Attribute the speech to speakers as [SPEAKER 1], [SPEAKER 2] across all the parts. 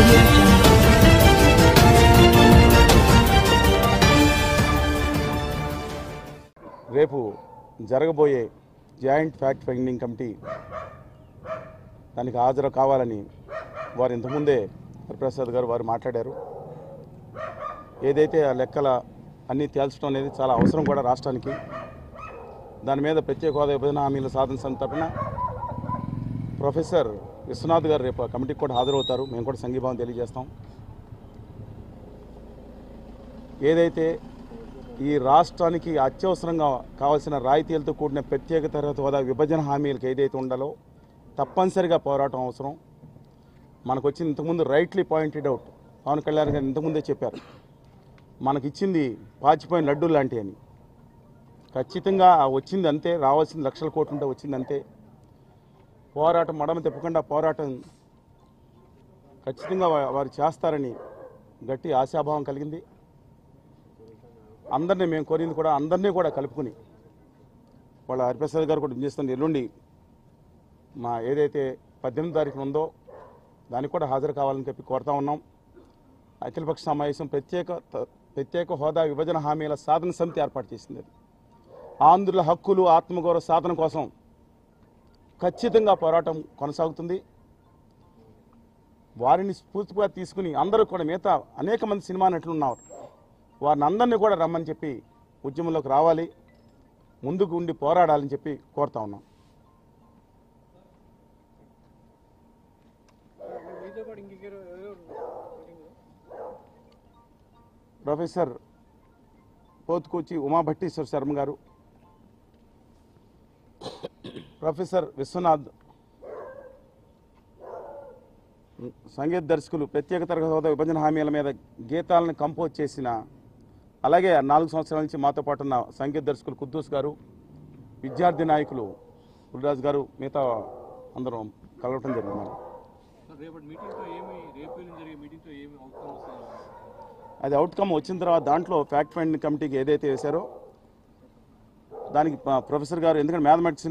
[SPEAKER 1] Audio Jungle.
[SPEAKER 2] రేపు జరగబోయే joint fact finding committee దానికి హాజరు కావాలని వారు ఇంతకుముందే హరిప్రసాద్ గారు వారు మాట్లాడారు. ఏదైతే ఆ లెక్కల అన్నీ తేల్చడం అనేది చాలా అవసరం కూడా రాష్ట్రానికి. దాని మీద ప్రత్యేక హోదా విభజన హామీల సాధన సమితి తరపున ప్రొఫెసర్ విశ్వనాథ్ గారు రేపు కమిటీకి కూడా హాజరవుతారు. మేము కూడా సంఘీభావం తెలియజేస్తాం. ఏదైతే ఈ రాష్ట్రానికి అత్యవసరంగా కావాల్సిన రాయితీలతో కూడిన ప్రత్యేక తరగతి హోదా విభజన హామీలకు ఏదైతే ఉండాలో తప్పనిసరిగా పోరాటం అవసరం. మనకు వచ్చింది ఇంతకుముందు rightly pointed out, Pawan Kalyan garu ఇంతకుముందే చెప్పారు, మనకిచ్చింది పాచిపోయిన లడ్డూ లాంటి అని. ఖచ్చితంగా వచ్చింది అంతే, రావాల్సింది లక్షల కోట్లు ఉంటే వచ్చింది అంతే. పోరాటం మడమ తిప్పకుండా పోరాటం ఖచ్చితంగా వారు చేస్తారని గట్టి ఆశాభావం కలిగింది. అందరినీ మేము కోరింది కూడా అందరినీ కూడా కలుపుకుని వాళ్ళ హరిప్రసాద్ గారు కూడా చేస్తున్న ఎల్లుండి మా ఏదైతే 18 తారీఖున ఉందో దానికి కూడా హాజరు కావాలని చెప్పి కోరుతా ఉన్నాం. అఖిలపక్ష సమావేశం ప్రత్యేక హోదా విభజన హామీల సాధన సమితి ఏర్పాటు చేసింది. ఆంధ్రుల హక్కులు ఆత్మగౌరవ సాధన కోసం ఖచ్చితంగా పోరాటం కొనసాగుతుంది. వారిని స్ఫూర్తిగా తీసుకుని అందరూ కూడా మిగతా అనేక మంది సినిమా నటులు ఉన్నారు, వారిని అందరినీ కూడా రమ్మని చెప్పి ఉద్యమంలోకి రావాలి, ముందుకు ఉండి పోరాడాలని చెప్పి కోరుతా ఉన్నాం. ప్రొఫెసర్ పోతుకూచి ఉమాభట్టీశ్వర శర్మ గారు, ప్రొఫెసర్ విశ్వనాథ్, సంగీత దర్శకులు, ప్రత్యేక తరగతి హోదా విభజన హామీల మీద గీతాలను కంపోజ్ చేసిన, అలాగే 4 సంవత్సరాల నుంచి మాతో పాటు ఉన్న సంగీత దర్శకులు కుద్దూస్ గారు, విద్యార్థి నాయకులు గురురాజ్ గారు, మిగతా అందరం కలవటం జరిగింది. అది అవుట్కమ్ వచ్చిన తర్వాత దాంట్లో ఫ్యాక్ట్ ఫైండింగ్ కమిటీకి ఏదైతే వేశారో దానికి ప్రొఫెసర్ గారు, ఎందుకంటే మ్యాథమెటిక్స్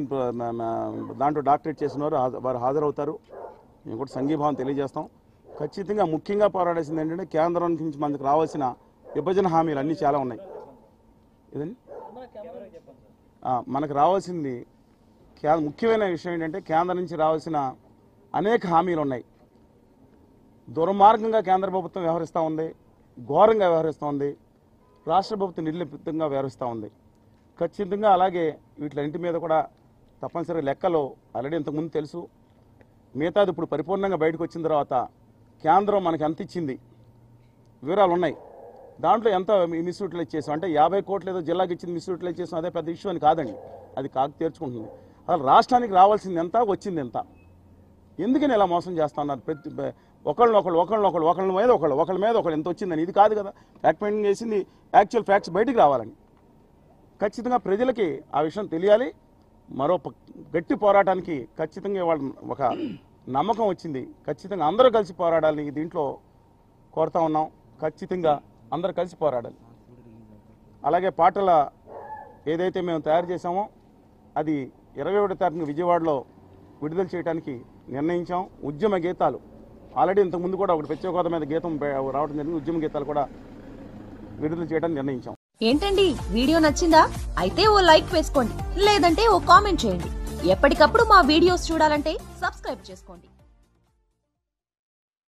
[SPEAKER 2] దాంట్లో డాక్టరేట్ చేసినారు, వారు హాజరవుతారు. మేము కూడా సంఘీభావం తెలియజేస్తాం. ఖచ్చితంగా ముఖ్యంగా పోరాడాల్సింది ఏంటంటే కేంద్రం నుంచి మనకు రావాల్సిన విభజన హామీలు అన్నీ చాలా ఉన్నాయి. ఇదండి మనకు రావాల్సింది ముఖ్యమైన విషయం ఏంటంటే కేంద్రం నుంచి రావాల్సిన అనేక హామీలు ఉన్నాయి. దుర్మార్గంగా కేంద్ర ప్రభుత్వం వ్యవహరిస్తూ ఉంది, ఘోరంగా వ్యవహరిస్తూ ఉంది, రాష్ట్ర ప్రభుత్వం నిర్లిప్తంగా వ్యవహరిస్తూ ఉంది. ఖచ్చితంగా అలాగే వీటిలన్నింటి మీద కూడా తప్పనిసరిగా లెక్కలు ఆల్రెడీ ఇంతకుముందు తెలుసు. మిగతాది ఇప్పుడు పరిపూర్ణంగా బయటకు వచ్చిన తర్వాత కేంద్రం మనకి ఎంత ఇచ్చింది వివరాలు ఉన్నాయి. దాంట్లో ఎంత మిస్యూటిలైజ్ చేసాం అంటే 50 కోట్లు ఏదో జిల్లాకి ఇచ్చింది మిస్యూటిలైజ్ చేసాం, అదే పెద్ద ఇష్యూ అని కాదండి, అది కాకు తీర్చుకుంటుంది. అసలు రాష్ట్రానికి రావాల్సింది ఎంత, వచ్చింది ఎంత, ఎందుకని ఇలా మోసం చేస్తా ఉన్నారు? ఒకళ్ళ మీద ఒకళ్ళు ఎంత వచ్చిందని, ఇది కాదు కదా. ఫ్యాక్ట్ ఫైండింగ్ చేసింది యాక్చువల్ ఫ్యాక్ట్స్ బయటికి రావాలని. ఖచ్చితంగా ప్రజలకి ఆ విషయం తెలియాలి. మరో గట్టి పోరాటానికి ఖచ్చితంగా వాళ్ళ ఒక నమ్మకం వచ్చింది. ఖచ్చితంగా అందరూ కలిసి పోరాడాలని దీంట్లో కోరుతా ఉన్నాం. ఖచ్చితంగా అందరూ కలిసి పోరాడాలి. అలాగే పాటల ఏదైతే మేము తయారు చేసామో అది 21వ తారీఖున విజయవాడలో విడుదల చేయడానికి నిర్ణయించాం. ఉద్యమ గీతాలు ఆల్రెడీ ఇంతకుముందు కూడా ఒకటి ప్రత్యేక హోదా మీద గీతం రావడం జరిగింది. ఉద్యమ గీతాలు కూడా విడుదల చేయడానికి నిర్ణయించాం.
[SPEAKER 3] ఏంటండి వీడియో నచ్చిందా? అయితే ఓ లైక్ వేసుకోండి, లేదంటే ఓ కామెంట్ చేయండి. ఎప్పటికప్పుడు మా వీడియోస్ చూడాలంటే సబ్స్క్రైబ్ చేసుకోండి.